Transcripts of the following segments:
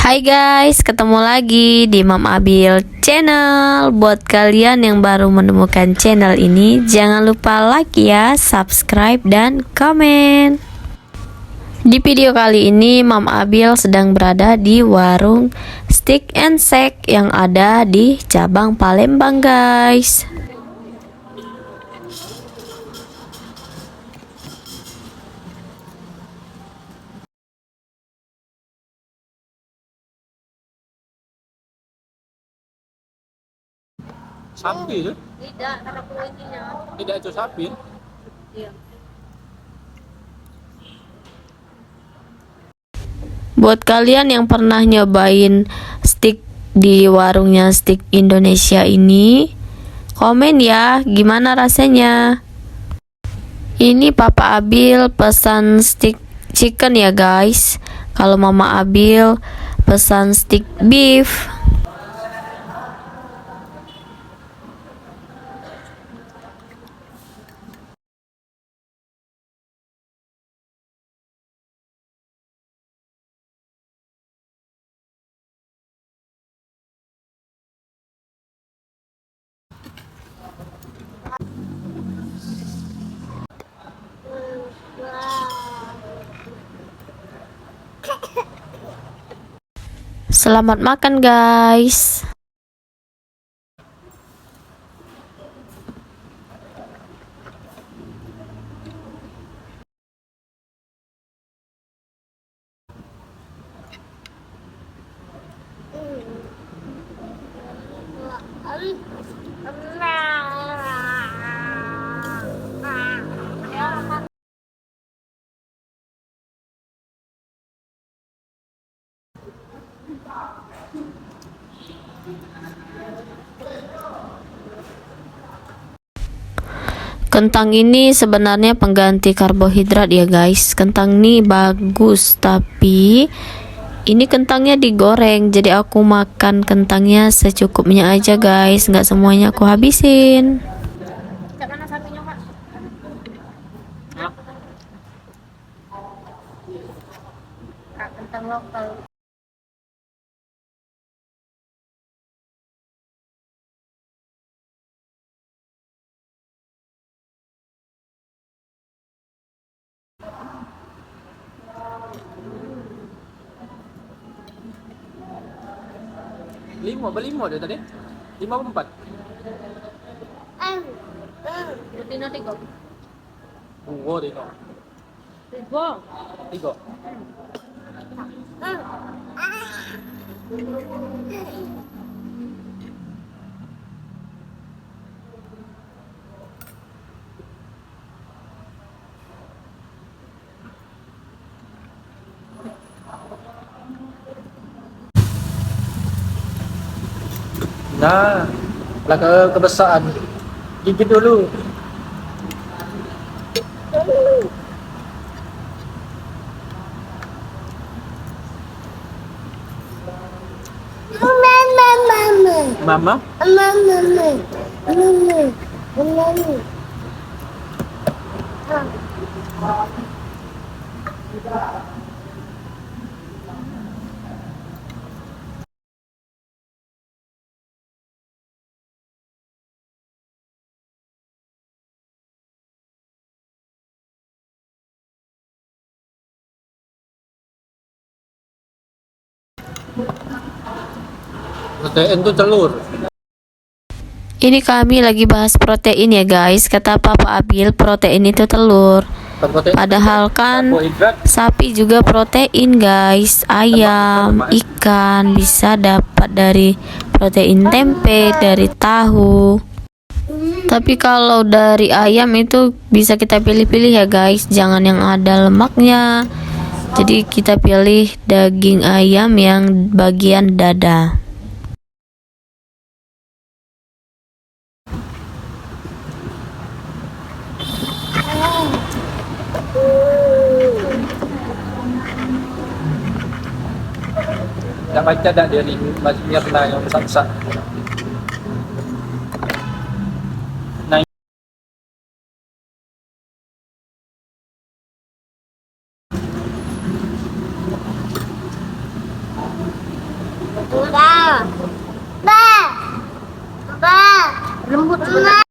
Hai guys, ketemu lagi di Mam Abil Channel. Buat kalian yang baru menemukan channel ini, jangan lupa like ya, subscribe dan komen. Di video kali ini Mam Abil sedang berada di warung Steak and Shake yang ada di cabang Palembang guys. Sapi itu? Tidak, karena kulitnya. Tidak itu sapi. Iya. Buat kalian yang pernah nyobain steak di warungnya Steak Indonesia ini, komen ya gimana rasanya. Ini Papa Abil pesan steak chicken ya guys. Kalau Mama Abil pesan steak beef. Selamat makan guys. Kentang ini sebenarnya pengganti karbohidrat ya guys. Kentang ini bagus, tapi ini kentangnya digoreng. Jadi aku makan kentangnya secukupnya aja guys, nggak semuanya aku habisin. Mana sapinya kak? Kak, kentang lokal. Berlima dia tadi. 5 apa 4? Rutino tiga. Dua dia no. Tiga. 3. Nah, lah kebiasaan. Gigit dulu. Mama? Protein itu telur. Ini kami lagi bahas protein ya guys. Kata Papa Abil protein itu telur. Protein Padahal kan karbohidrat. sapi juga protein guys. Ayam, ikan bisa dapat dari protein tempe, dari tahu. Tapi kalau dari ayam itu bisa kita pilih-pilih ya guys. Jangan yang ada lemaknya. Jadi kita pilih daging ayam yang bagian dada. Dah baca dah dia ni Mas Mirna yang saksa. Naik. Lembut sebenarnya.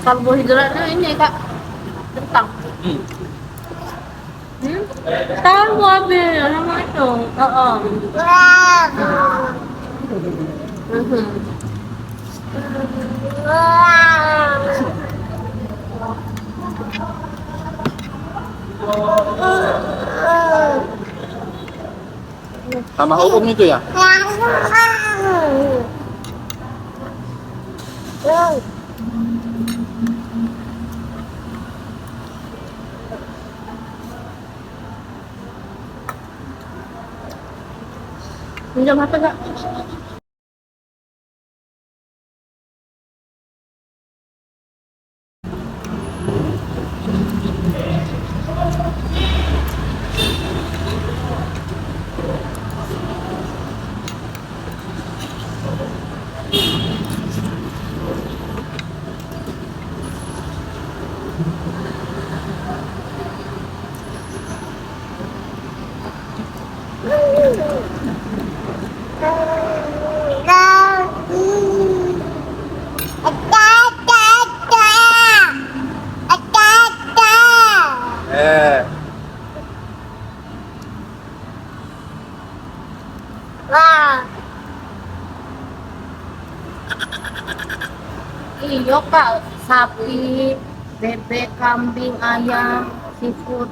Karbohidratnya ini kak, kentang. Hmm. Tahu habis sama itu. Oh. Mhm. Sama hukum itu ya? Minjem HP kak? Eh, Iya kak, sapi, bebek, kambing, ayam, seafood,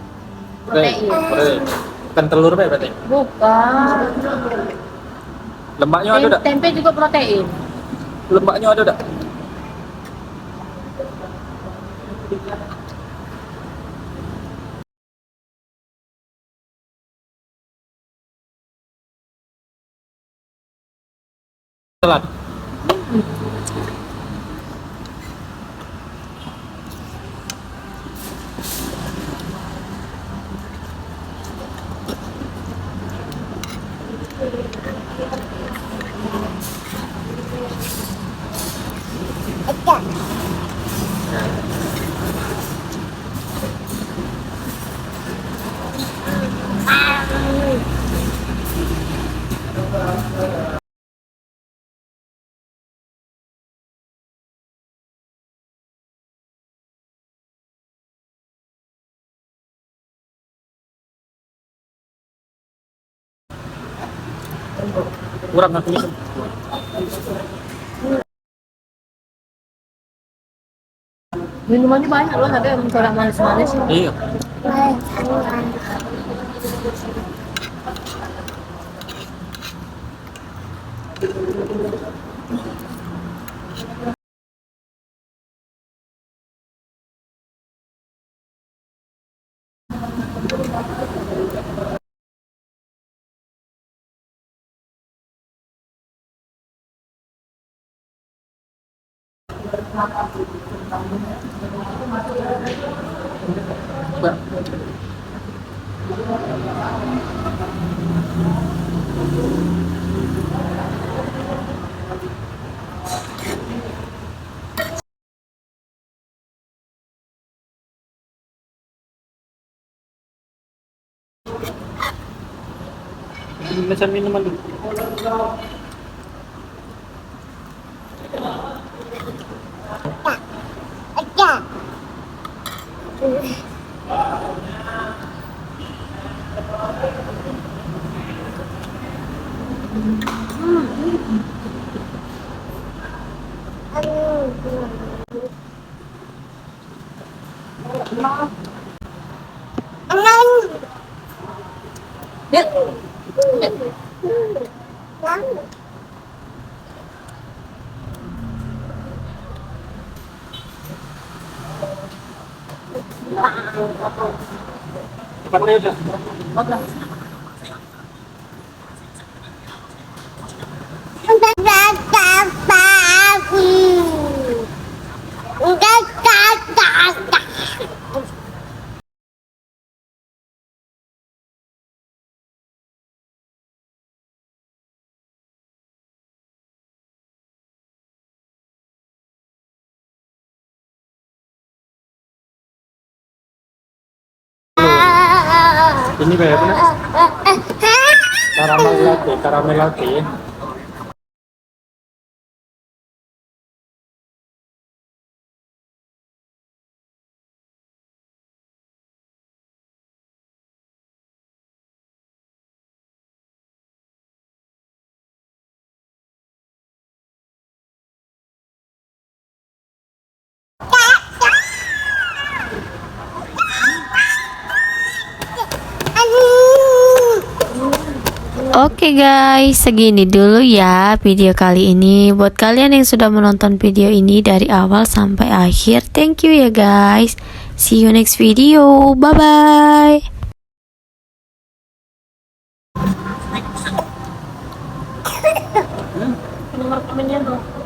protein. protein. Ikan telur apa ya berarti? Bukan. Lemaknya ada enggak? Tempe juga protein. Lemaknya ada enggak? Salad. Kurang aku nih. Minumannya banyak loh, ada yang corak manis-manis. Iya. Pesan minuman dulu. Cepatnya udah. Ini kayak apa? Caramel latte. Oke guys, segini dulu ya video kali ini. Buat kalian yang sudah menonton video ini dari awal sampai akhir, thank you ya guys. See you next video. Bye bye. Nomor komennya tuh.